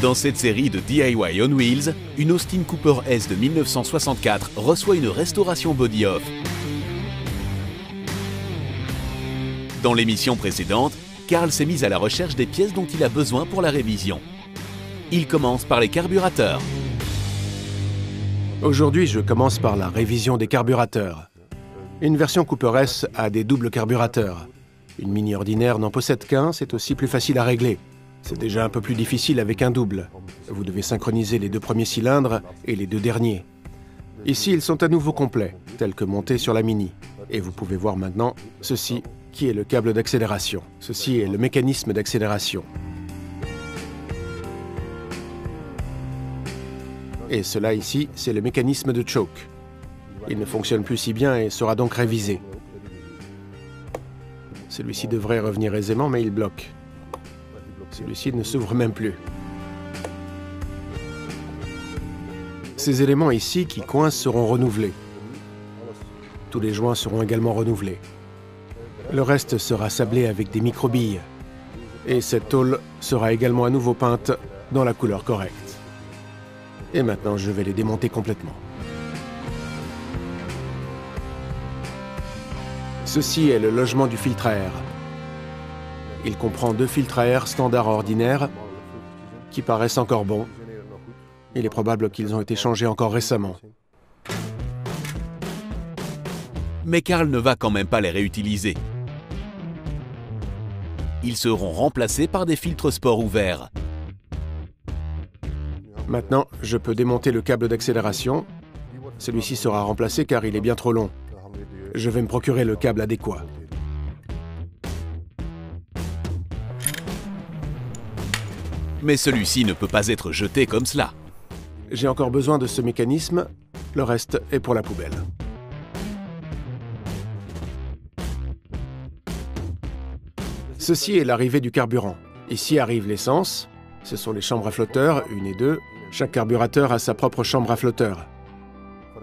Dans cette série de DIY on Wheels, une Austin Cooper S de 1964 reçoit une restauration body-off. Dans l'émission précédente, Carl s'est mis à la recherche des pièces dont il a besoin pour la révision. Il commence par les carburateurs. Aujourd'hui, je commence par la révision des carburateurs. Une version Cooper S a des doubles carburateurs. Une Mini ordinaire n'en possède qu'un, c'est aussi plus facile à régler. C'est déjà un peu plus difficile avec un double. Vous devez synchroniser les deux premiers cylindres et les deux derniers. Ici, ils sont à nouveau complets, tels que montés sur la Mini. Et vous pouvez voir maintenant ceci, qui est le câble d'accélération. Ceci est le mécanisme d'accélération. Et cela ici, c'est le mécanisme de choke. Il ne fonctionne plus si bien et sera donc révisé. Celui-ci devrait revenir aisément, mais il bloque. Celui-ci ne s'ouvre même plus. Ces éléments ici qui coincent seront renouvelés. Tous les joints seront également renouvelés. Le reste sera sablé avec des microbilles. Et cette tôle sera également à nouveau peinte dans la couleur correcte. Et maintenant, je vais les démonter complètement. Ceci est le logement du filtre à air. Il comprend deux filtres à air standards ordinaires qui paraissent encore bons. Il est probable qu'ils ont été changés encore récemment. Mais Carl ne va quand même pas les réutiliser. Ils seront remplacés par des filtres sport ouverts. Maintenant, je peux démonter le câble d'accélération. Celui-ci sera remplacé car il est bien trop long. Je vais me procurer le câble adéquat. Mais celui-ci ne peut pas être jeté comme cela. J'ai encore besoin de ce mécanisme. Le reste est pour la poubelle. Ceci est l'arrivée du carburant. Ici arrive l'essence. Ce sont les chambres à flotteurs, 1 et 2. Chaque carburateur a sa propre chambre à flotteurs.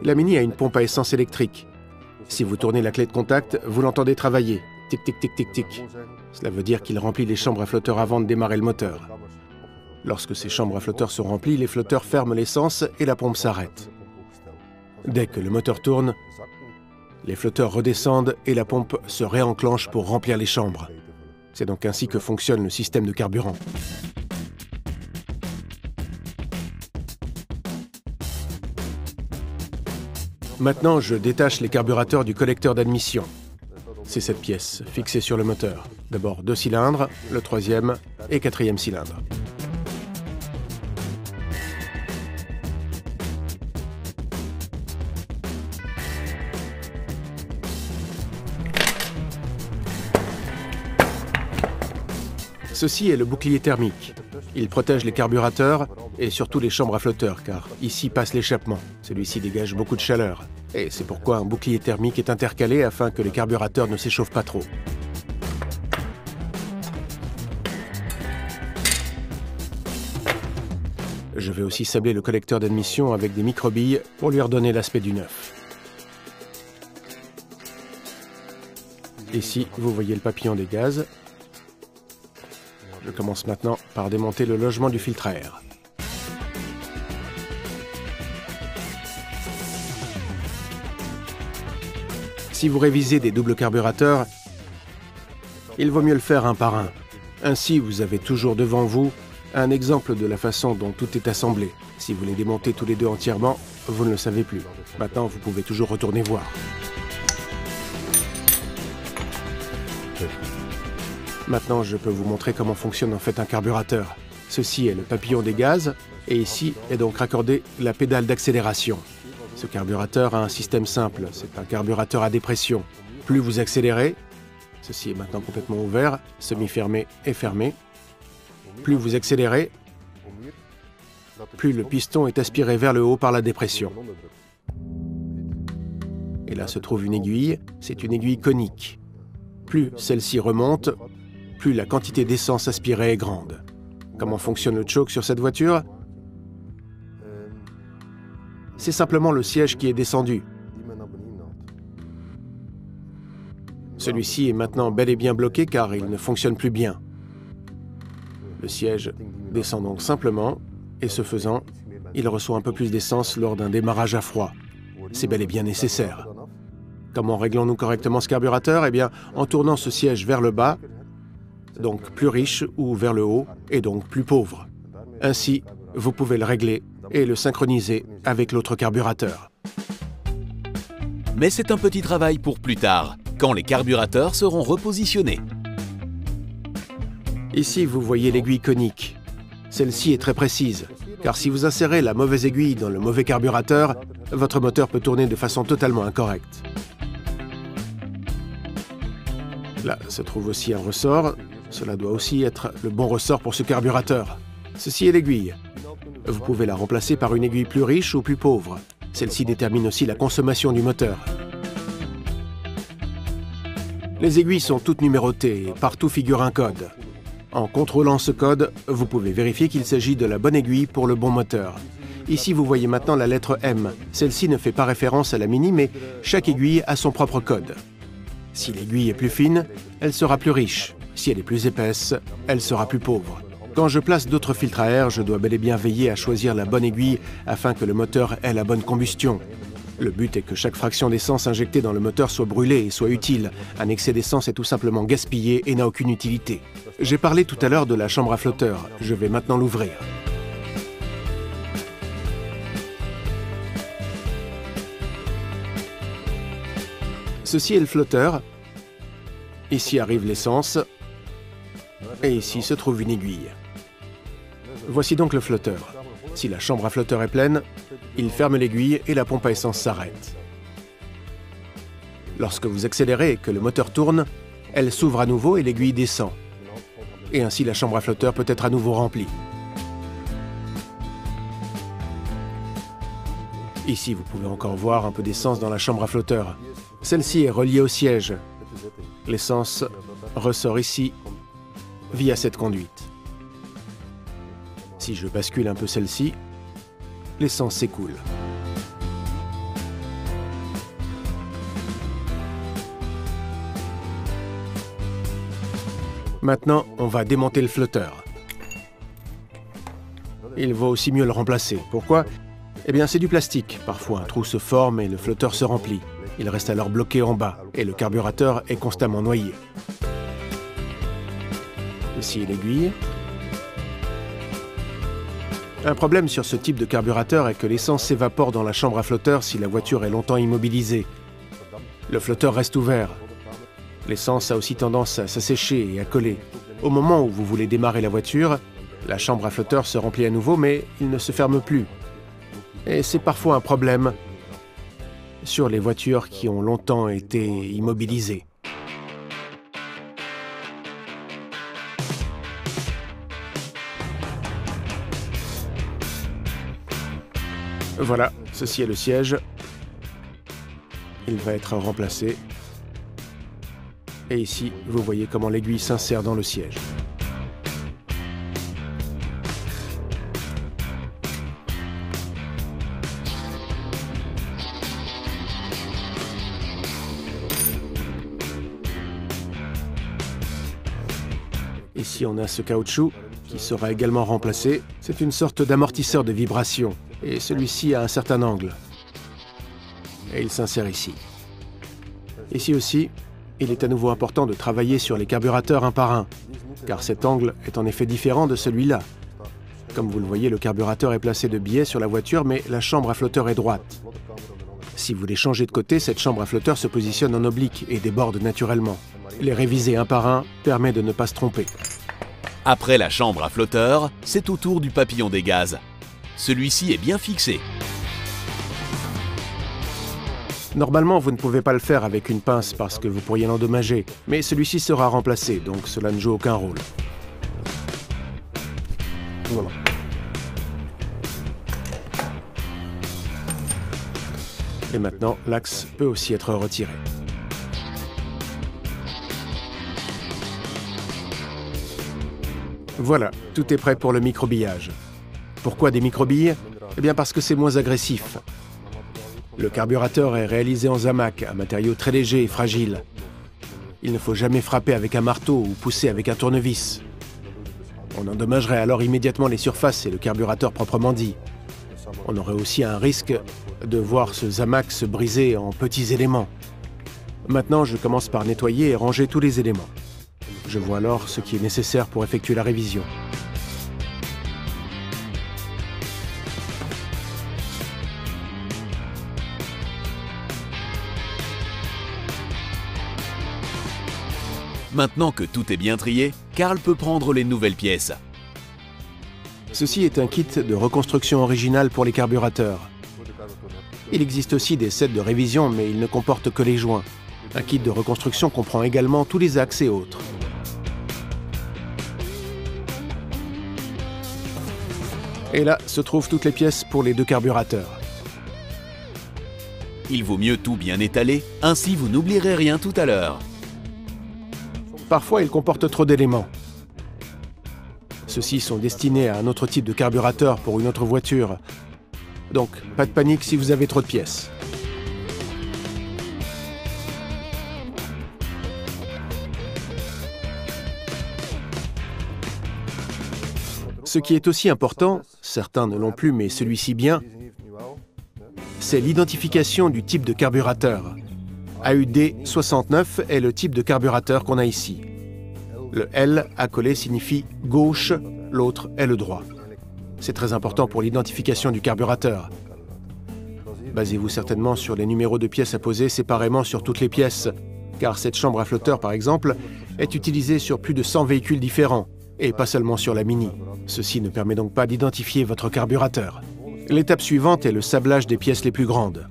La Mini a une pompe à essence électrique. Si vous tournez la clé de contact, vous l'entendez travailler. Tic, tic, tic, tic, tic. Cela veut dire qu'il remplit les chambres à flotteurs avant de démarrer le moteur. Lorsque ces chambres à flotteurs sont remplies, les flotteurs ferment l'essence et la pompe s'arrête. Dès que le moteur tourne, les flotteurs redescendent et la pompe se réenclenche pour remplir les chambres. C'est donc ainsi que fonctionne le système de carburant. Maintenant, je détache les carburateurs du collecteur d'admission. C'est cette pièce, fixée sur le moteur. D'abord 2 cylindres, le 3e et 4e cylindre. Ceci est le bouclier thermique. Il protège les carburateurs et surtout les chambres à flotteurs, car ici passe l'échappement. Celui-ci dégage beaucoup de chaleur. Et c'est pourquoi un bouclier thermique est intercalé afin que les carburateurs ne s'échauffent pas trop. Je vais aussi sabler le collecteur d'admission avec des microbilles pour lui redonner l'aspect du neuf. Ici, vous voyez le papillon des gaz. Je commence maintenant par démonter le logement du filtre à air. Si vous révisez des doubles carburateurs, il vaut mieux le faire un par un. Ainsi, vous avez toujours devant vous un exemple de la façon dont tout est assemblé. Si vous les démontez tous les deux entièrement, vous ne le savez plus. Maintenant, vous pouvez toujours retourner voir. Maintenant, je peux vous montrer comment fonctionne en fait un carburateur. Ceci est le papillon des gaz, et ici est donc raccordée la pédale d'accélération. Ce carburateur a un système simple, c'est un carburateur à dépression. Plus vous accélérez, ceci est maintenant complètement ouvert, semi-fermé et fermé. Plus vous accélérez, plus le piston est aspiré vers le haut par la dépression. Et là se trouve une aiguille, c'est une aiguille conique. Plus celle-ci remonte, plus la quantité d'essence aspirée est grande. Comment fonctionne le choke sur cette voiture? C'est simplement le siège qui est descendu. Celui-ci est maintenant bel et bien bloqué car il ne fonctionne plus bien. Le siège descend donc simplement, et ce faisant, il reçoit un peu plus d'essence lors d'un démarrage à froid. C'est bel et bien nécessaire. Comment réglons-nous correctement ce carburateur? Eh bien, en tournant ce siège vers le bas, donc plus riche, ou vers le haut, et donc plus pauvre. Ainsi, vous pouvez le régler et le synchroniser avec l'autre carburateur. Mais c'est un petit travail pour plus tard, quand les carburateurs seront repositionnés. Ici, vous voyez l'aiguille conique. Celle-ci est très précise, car si vous insérez la mauvaise aiguille dans le mauvais carburateur, votre moteur peut tourner de façon totalement incorrecte. Là se trouve aussi un ressort. Cela doit aussi être le bon ressort pour ce carburateur. Ceci est l'aiguille. Vous pouvez la remplacer par une aiguille plus riche ou plus pauvre. Celle-ci détermine aussi la consommation du moteur. Les aiguilles sont toutes numérotées et partout figure un code. En contrôlant ce code, vous pouvez vérifier qu'il s'agit de la bonne aiguille pour le bon moteur. Ici, vous voyez maintenant la lettre M. Celle-ci ne fait pas référence à la Mini, mais chaque aiguille a son propre code. Si l'aiguille est plus fine, elle sera plus riche. Si elle est plus épaisse, elle sera plus pauvre. Quand je place d'autres filtres à air, je dois bel et bien veiller à choisir la bonne aiguille afin que le moteur ait la bonne combustion. Le but est que chaque fraction d'essence injectée dans le moteur soit brûlée et soit utile. Un excès d'essence est tout simplement gaspillé et n'a aucune utilité. J'ai parlé tout à l'heure de la chambre à flotteurs. Je vais maintenant l'ouvrir. Ceci est le flotteur. Ici arrive l'essence. Et ici se trouve une aiguille. Voici donc le flotteur. Si la chambre à flotteurs est pleine, il ferme l'aiguille et la pompe à essence s'arrête. Lorsque vous accélérez et que le moteur tourne, elle s'ouvre à nouveau et l'aiguille descend. Et ainsi la chambre à flotteurs peut être à nouveau remplie. Ici, vous pouvez encore voir un peu d'essence dans la chambre à flotteurs. Celle-ci est reliée au siège. L'essence ressort ici via cette conduite. Si je bascule un peu celle-ci, l'essence s'écoule. Maintenant, on va démonter le flotteur. Il vaut aussi mieux le remplacer. Pourquoi? Eh bien, c'est du plastique. Parfois, un trou se forme et le flotteur se remplit. Il reste alors bloqué en bas et le carburateur est constamment noyé. Ici est l'aiguille. Un problème sur ce type de carburateur est que l'essence s'évapore dans la chambre à flotteurs si la voiture est longtemps immobilisée. Le flotteur reste ouvert. L'essence a aussi tendance à s'assécher et à coller. Au moment où vous voulez démarrer la voiture, la chambre à flotteurs se remplit à nouveau, mais il ne se ferme plus. Et c'est parfois un problème sur les voitures qui ont longtemps été immobilisées. Voilà, ceci est le siège. Il va être remplacé. Et ici, vous voyez comment l'aiguille s'insère dans le siège. Ici, on a ce caoutchouc qui sera également remplacé. C'est une sorte d'amortisseur de vibration. Et celui-ci a un certain angle. Et il s'insère ici. Ici aussi, il est à nouveau important de travailler sur les carburateurs un par un, car cet angle est en effet différent de celui-là. Comme vous le voyez, le carburateur est placé de biais sur la voiture, mais la chambre à flotteurs est droite. Si vous les changez de côté, cette chambre à flotteurs se positionne en oblique et déborde naturellement. Les réviser un par un permet de ne pas se tromper. Après la chambre à flotteurs, c'est au tour du papillon des gaz. Celui-ci est bien fixé. Normalement, vous ne pouvez pas le faire avec une pince parce que vous pourriez l'endommager, mais celui-ci sera remplacé, donc cela ne joue aucun rôle. Voilà. Et maintenant, l'axe peut aussi être retiré. Voilà, tout est prêt pour le microbillage. Pourquoi des microbilles? Eh bien parce que c'est moins agressif. Le carburateur est réalisé en zamac, un matériau très léger et fragile. Il ne faut jamais frapper avec un marteau ou pousser avec un tournevis. On endommagerait alors immédiatement les surfaces et le carburateur proprement dit. On aurait aussi un risque de voir ce Zamac se briser en petits éléments. Maintenant, je commence par nettoyer et ranger tous les éléments. Je vois alors ce qui est nécessaire pour effectuer la révision. Maintenant que tout est bien trié, Carl peut prendre les nouvelles pièces. Ceci est un kit de reconstruction originale pour les carburateurs. Il existe aussi des sets de révision, mais ils ne comportent que les joints. Un kit de reconstruction comprend également tous les axes et autres. Et là se trouvent toutes les pièces pour les deux carburateurs. Il vaut mieux tout bien étaler, ainsi vous n'oublierez rien tout à l'heure. Parfois, ils comportent trop d'éléments. Ceux-ci sont destinés à un autre type de carburateur pour une autre voiture. Donc, pas de panique si vous avez trop de pièces. Ce qui est aussi important, certains ne l'ont plus mais celui-ci bien, c'est l'identification du type de carburateur. AUD69 est le type de carburateur qu'on a ici. Le L accolé signifie gauche, l'autre est le droit. C'est très important pour l'identification du carburateur. Basez-vous certainement sur les numéros de pièces à poser séparément sur toutes les pièces, car cette chambre à flotteur, par exemple, est utilisée sur plus de 100 véhicules différents, et pas seulement sur la Mini. Ceci ne permet donc pas d'identifier votre carburateur. L'étape suivante est le sablage des pièces les plus grandes.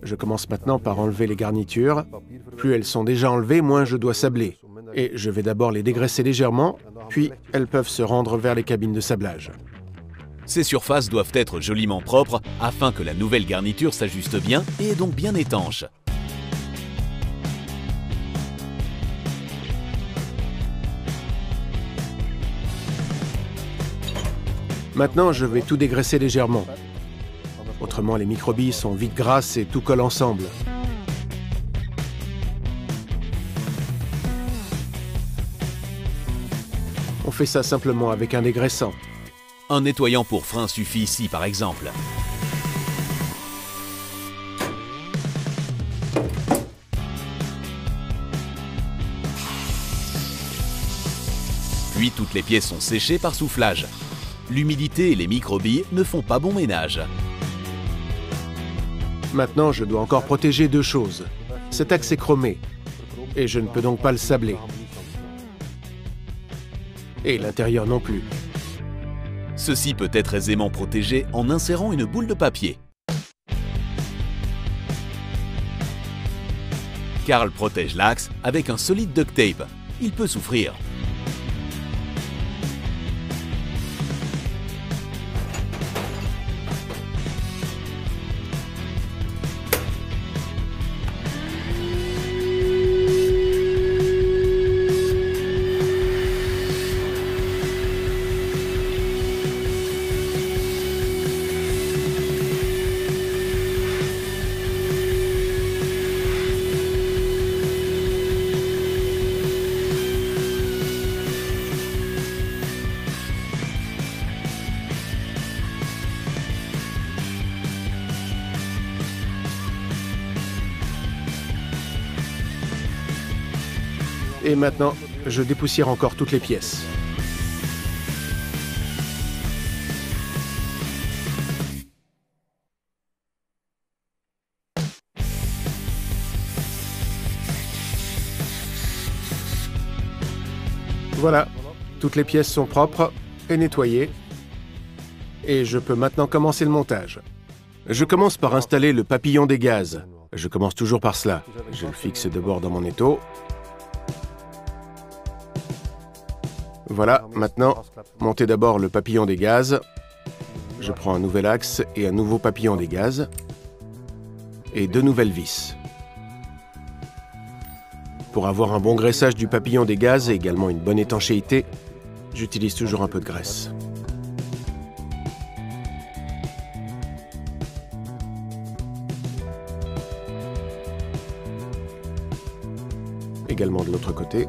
Je commence maintenant par enlever les garnitures. Plus elles sont déjà enlevées, moins je dois sabler. Et je vais d'abord les dégraisser légèrement, puis elles peuvent se rendre vers les cabines de sablage. Ces surfaces doivent être joliment propres afin que la nouvelle garniture s'ajuste bien et est donc bien étanche. Maintenant, je vais tout dégraisser légèrement. Autrement, les microbilles sont vite grasses et tout colle ensemble. On fait ça simplement avec un dégraissant. Un nettoyant pour frein suffit ici, par exemple. Puis toutes les pièces sont séchées par soufflage. L'humidité et les microbilles ne font pas bon ménage. Maintenant, je dois encore protéger deux choses. Cet axe est chromé, et je ne peux donc pas le sabler. Et l'intérieur non plus. Ceci peut être aisément protégé en insérant une boule de papier. Carl protège l'axe avec un solide duct tape. Il peut souffrir. Et maintenant, je dépoussière encore toutes les pièces. Voilà, toutes les pièces sont propres et nettoyées. Et je peux maintenant commencer le montage. Je commence par installer le papillon des gaz. Je commence toujours par cela. Je le fixe d'abord dans mon étau. Voilà, maintenant, montez d'abord le papillon des gaz. Je prends un nouvel axe et un nouveau papillon des gaz. Et deux nouvelles vis. Pour avoir un bon graissage du papillon des gaz et également une bonne étanchéité, j'utilise toujours un peu de graisse. Également de l'autre côté.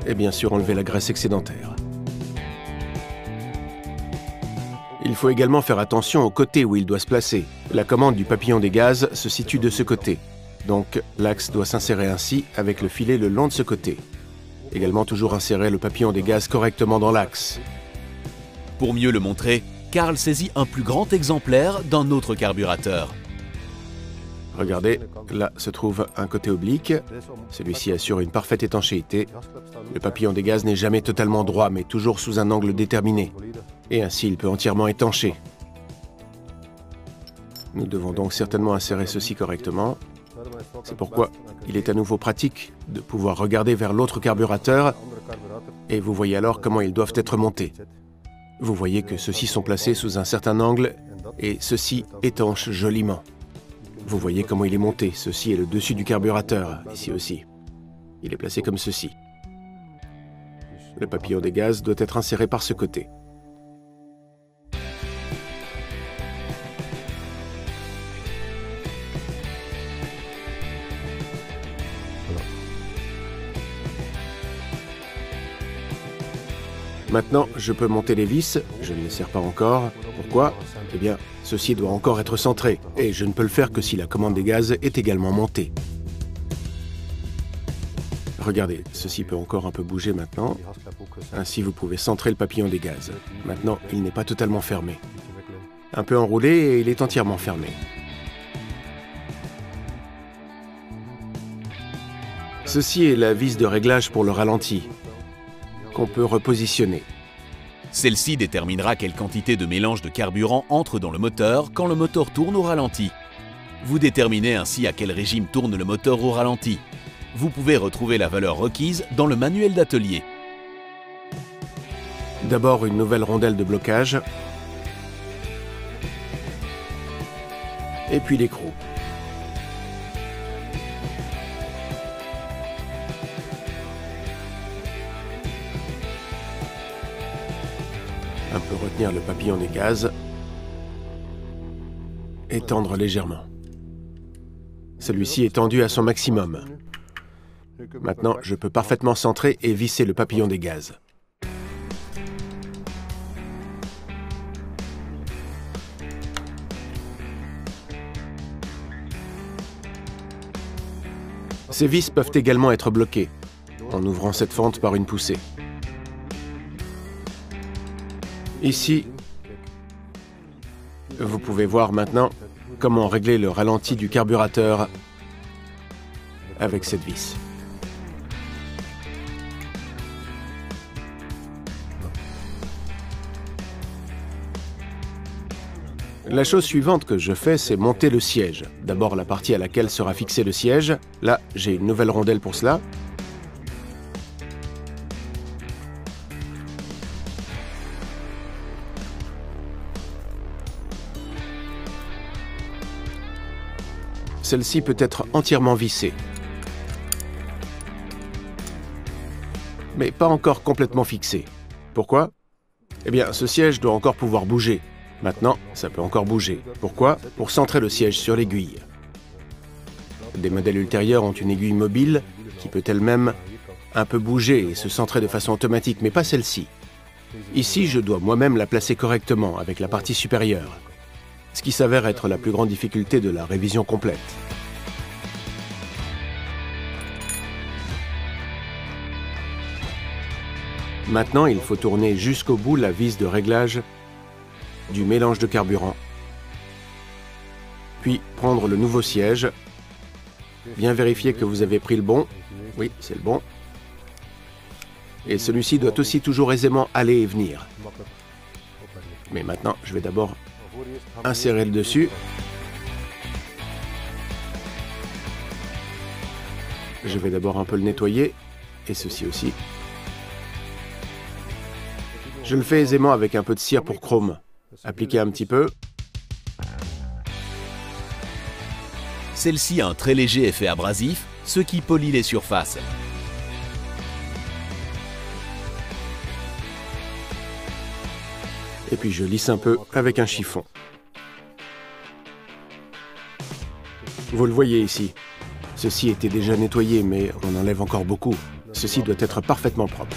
et bien sûr enlever la graisse excédentaire. Il faut également faire attention au côté où il doit se placer. La commande du papillon des gaz se situe de ce côté. Donc l'axe doit s'insérer ainsi avec le filet le long de ce côté. Également toujours insérer le papillon des gaz correctement dans l'axe. Pour mieux le montrer, Carl saisit un plus grand exemplaire d'un autre carburateur. Regardez, là se trouve un côté oblique. Celui-ci assure une parfaite étanchéité. Le papillon des gaz n'est jamais totalement droit, mais toujours sous un angle déterminé. Et ainsi, il peut entièrement étancher. Nous devons donc certainement insérer ceci correctement. C'est pourquoi il est à nouveau pratique de pouvoir regarder vers l'autre carburateur et vous voyez alors comment ils doivent être montés. Vous voyez que ceux-ci sont placés sous un certain angle et ceux-ci étanchent joliment. Vous voyez comment il est monté. Ceci est le dessus du carburateur, ici aussi. Il est placé comme ceci. Le papillon des gaz doit être inséré par ce côté. Maintenant, je peux monter les vis, je ne les serre pas encore. Pourquoi? Eh bien, ceci doit encore être centré, et je ne peux le faire que si la commande des gaz est également montée. Regardez, ceci peut encore un peu bouger maintenant. Ainsi, vous pouvez centrer le papillon des gaz. Maintenant, il n'est pas totalement fermé. Un peu enroulé et il est entièrement fermé. Ceci est la vis de réglage pour le ralenti, qu'on peut repositionner. Celle-ci déterminera quelle quantité de mélange de carburant entre dans le moteur quand le moteur tourne au ralenti. Vous déterminez ainsi à quel régime tourne le moteur au ralenti. Vous pouvez retrouver la valeur requise dans le manuel d'atelier. D'abord une nouvelle rondelle de blocage, et puis l'écrou. On peut retenir le papillon des gaz et tendre légèrement. Celui-ci est tendu à son maximum. Maintenant, je peux parfaitement centrer et visser le papillon des gaz. Ces vis peuvent également être bloquées en ouvrant cette fente par une poussée. Ici, vous pouvez voir maintenant comment régler le ralenti du carburateur avec cette vis. La chose suivante que je fais, c'est monter le siège. D'abord la partie à laquelle sera fixé le siège. Là, j'ai une nouvelle rondelle pour cela. Celle-ci peut être entièrement vissée, mais pas encore complètement fixée. Pourquoi? Eh bien, ce siège doit encore pouvoir bouger. Maintenant, ça peut encore bouger. Pourquoi? Pour centrer le siège sur l'aiguille. Des modèles ultérieurs ont une aiguille mobile qui peut elle-même un peu bouger et se centrer de façon automatique, mais pas celle-ci. Ici, je dois moi-même la placer correctement avec la partie supérieure, ce qui s'avère être la plus grande difficulté de la révision complète. Maintenant, il faut tourner jusqu'au bout la vis de réglage du mélange de carburant, puis prendre le nouveau siège, bien vérifier que vous avez pris le bon. Oui, c'est le bon. Et celui-ci doit aussi toujours aisément aller et venir. Mais maintenant, je vais d'abord insérer le dessus. Je vais d'abord un peu le nettoyer, et ceci aussi. Je le fais aisément avec un peu de cire pour chrome. Appliquez un petit peu. Celle-ci a un très léger effet abrasif, ce qui polit les surfaces. Et puis je lisse un peu avec un chiffon. Vous le voyez ici. Ceci était déjà nettoyé, mais on enlève encore beaucoup. Ceci doit être parfaitement propre.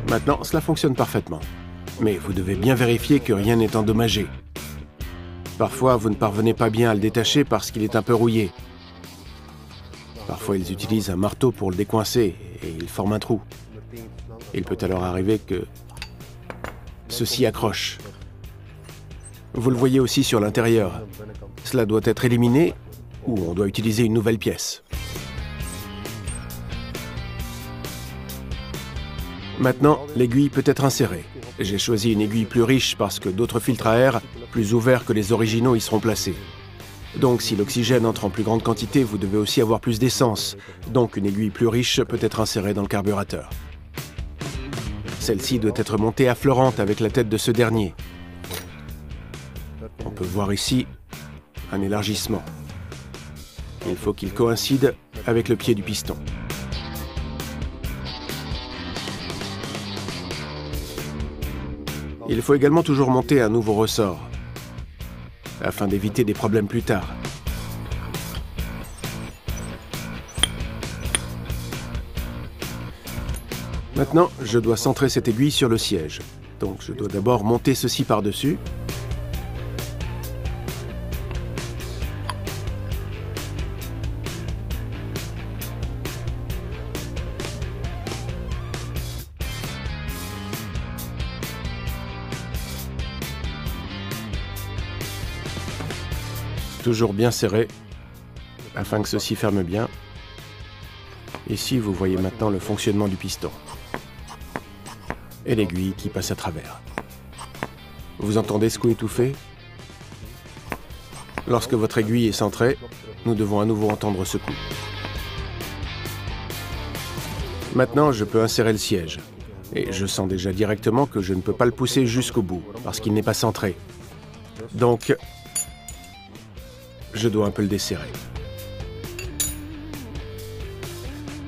Maintenant, cela fonctionne parfaitement. Mais vous devez bien vérifier que rien n'est endommagé. Parfois, vous ne parvenez pas bien à le détacher parce qu'il est un peu rouillé. Parfois, ils utilisent un marteau pour le décoincer et il forme un trou. Il peut alors arriver que ceci accroche. Vous le voyez aussi sur l'intérieur. Cela doit être éliminé ou on doit utiliser une nouvelle pièce. Maintenant, l'aiguille peut être insérée. J'ai choisi une aiguille plus riche parce que d'autres filtres à air, plus ouverts que les originaux, y seront placés. Donc si l'oxygène entre en plus grande quantité, vous devez aussi avoir plus d'essence. Donc une aiguille plus riche peut être insérée dans le carburateur. Celle-ci doit être montée affleurante avec la tête de ce dernier. On peut voir ici un élargissement. Il faut qu'il coïncide avec le pied du piston. Il faut également toujours monter un nouveau ressort, afin d'éviter des problèmes plus tard. Maintenant, je dois centrer cette aiguille sur le siège. Donc je dois d'abord monter ceci par-dessus. Toujours bien serré, afin que ceci ferme bien. Ici, vous voyez maintenant le fonctionnement du piston. Et l'aiguille qui passe à travers. Vous entendez ce coup étouffé? Lorsque votre aiguille est centrée, nous devons à nouveau entendre ce coup. Maintenant, je peux insérer le siège. Et je sens déjà directement que je ne peux pas le pousser jusqu'au bout, parce qu'il n'est pas centré. Donc, je dois un peu le desserrer.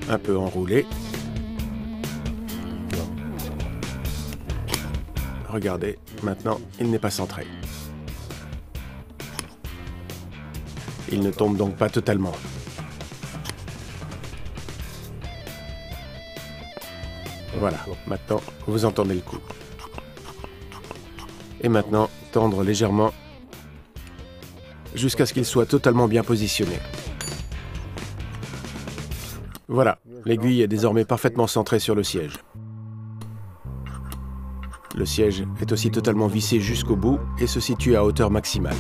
Un peu enroulé. Regardez, maintenant, il n'est pas centré. Il ne tombe donc pas totalement. Voilà, maintenant, vous entendez le coup. Et maintenant, tendre légèrement jusqu'à ce qu'il soit totalement bien positionné. Voilà, l'aiguille est désormais parfaitement centrée sur le siège. Le siège est aussi totalement vissé jusqu'au bout et se situe à hauteur maximale.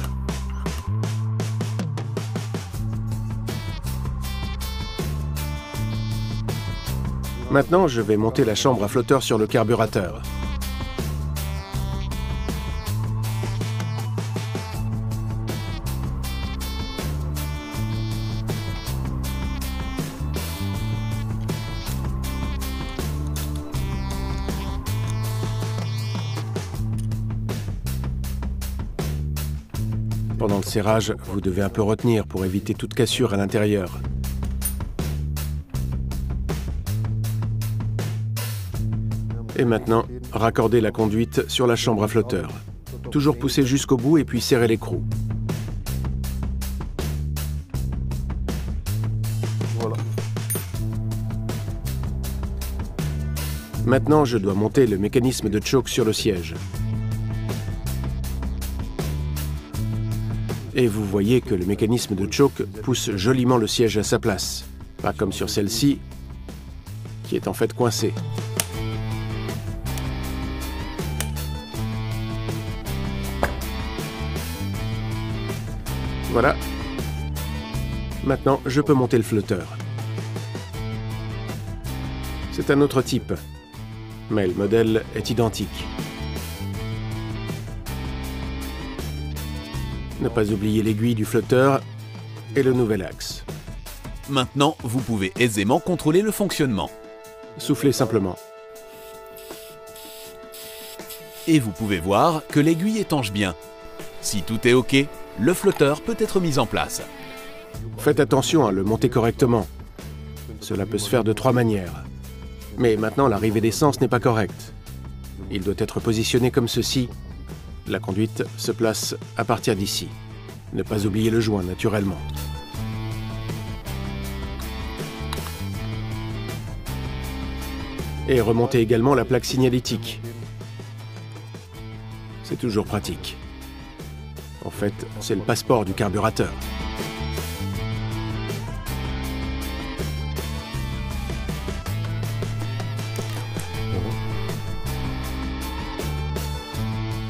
Maintenant, je vais monter la chambre à flotteur sur le carburateur. Pendant le serrage, vous devez un peu retenir pour éviter toute cassure à l'intérieur. Et maintenant, raccordez la conduite sur la chambre à flotteur. Toujours pousser jusqu'au bout et puis serrer l'écrou. Voilà. Maintenant, je dois monter le mécanisme de choke sur le siège. Et vous voyez que le mécanisme de choke pousse joliment le siège à sa place. Pas comme sur celle-ci, qui est en fait coincée. Voilà. Maintenant, je peux monter le flotteur. C'est un autre type, mais le modèle est identique. Ne pas oublier l'aiguille du flotteur et le nouvel axe. Maintenant, vous pouvez aisément contrôler le fonctionnement. Soufflez simplement. Et vous pouvez voir que l'aiguille étanche bien. Si tout est OK, le flotteur peut être mis en place. Faites attention à le monter correctement. Cela peut se faire de 3 manières. Mais maintenant, l'arrivée d'essence n'est pas correcte. Il doit être positionné comme ceci. La conduite se place à partir d'ici. Ne pas oublier le joint, naturellement. Et remonter également la plaque signalétique. C'est toujours pratique. En fait, c'est le passeport du carburateur.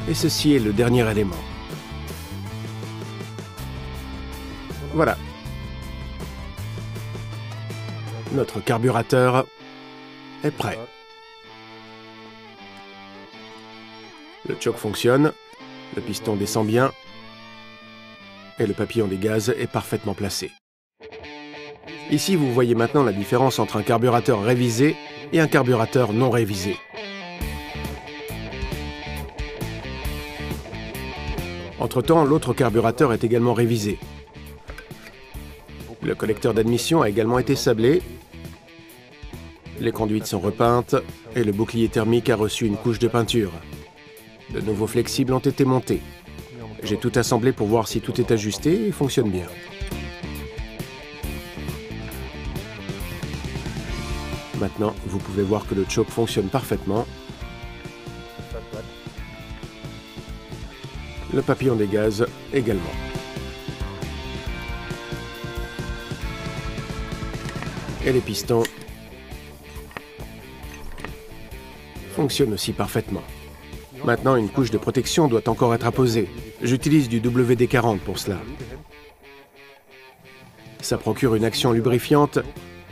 Et ceci est le dernier élément. Voilà. Notre carburateur est prêt. Le choke fonctionne, le piston descend bien et le papillon des gaz est parfaitement placé. Ici, vous voyez maintenant la différence entre un carburateur révisé et un carburateur non révisé. Entre-temps, l'autre carburateur est également révisé. Le collecteur d'admission a également été sablé. Les conduites sont repeintes et le bouclier thermique a reçu une couche de peinture. De nouveaux flexibles ont été montés. J'ai tout assemblé pour voir si tout est ajusté et fonctionne bien. Maintenant, vous pouvez voir que le choke fonctionne parfaitement. Le papillon des gaz également. Et les pistons fonctionnent aussi parfaitement. Maintenant, une couche de protection doit encore être apposée. J'utilise du WD-40 pour cela. Ça procure une action lubrifiante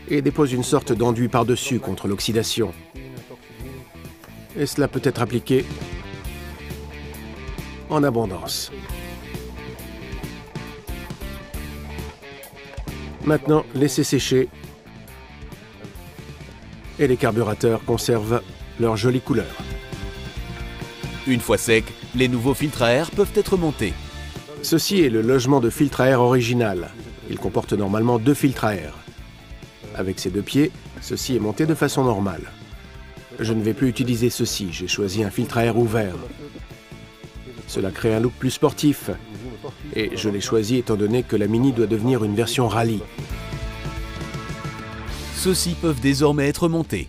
et dépose une sorte d'enduit par-dessus contre l'oxydation. Et cela peut être appliqué en abondance. Maintenant, laissez sécher et les carburateurs conservent leur jolie couleur. Une fois sec, les nouveaux filtres à air peuvent être montés. Ceci est le logement de filtre à air original. Il comporte normalement 2 filtres à air. Avec ces 2 pieds, ceci est monté de façon normale. Je ne vais plus utiliser ceci, j'ai choisi un filtre à air ouvert. Cela crée un look plus sportif. Et je l'ai choisi étant donné que la Mini doit devenir une version rallye. Ceux-ci peuvent désormais être montés.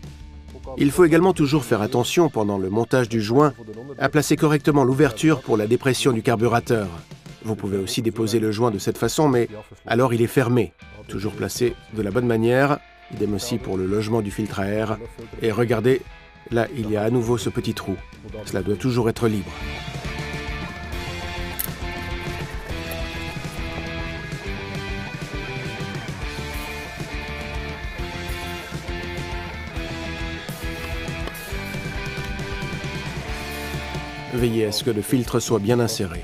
Il faut également toujours faire attention pendant le montage du joint à placer correctement l'ouverture pour la dépression du carburateur. Vous pouvez aussi déposer le joint de cette façon, mais alors il est fermé. Toujours placé de la bonne manière. Idem aussi pour le logement du filtre à air. Et regardez, là il y a à nouveau ce petit trou. Cela doit toujours être libre. Veillez à ce que le filtre soit bien inséré.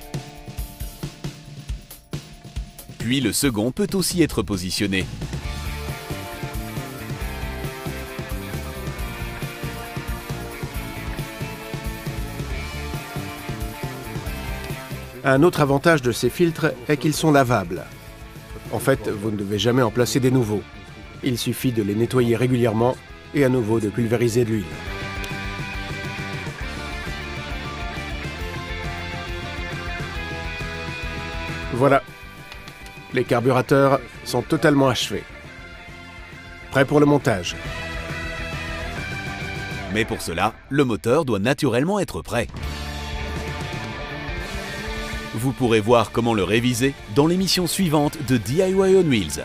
Puis le second peut aussi être positionné. Un autre avantage de ces filtres est qu'ils sont lavables. En fait, vous ne devez jamais en placer des nouveaux. Il suffit de les nettoyer régulièrement et à nouveau de pulvériser de l'huile. Voilà, les carburateurs sont totalement achevés. Prêts pour le montage. Mais pour cela, le moteur doit naturellement être prêt. Vous pourrez voir comment le réviser dans l'émission suivante de DIY on Wheels.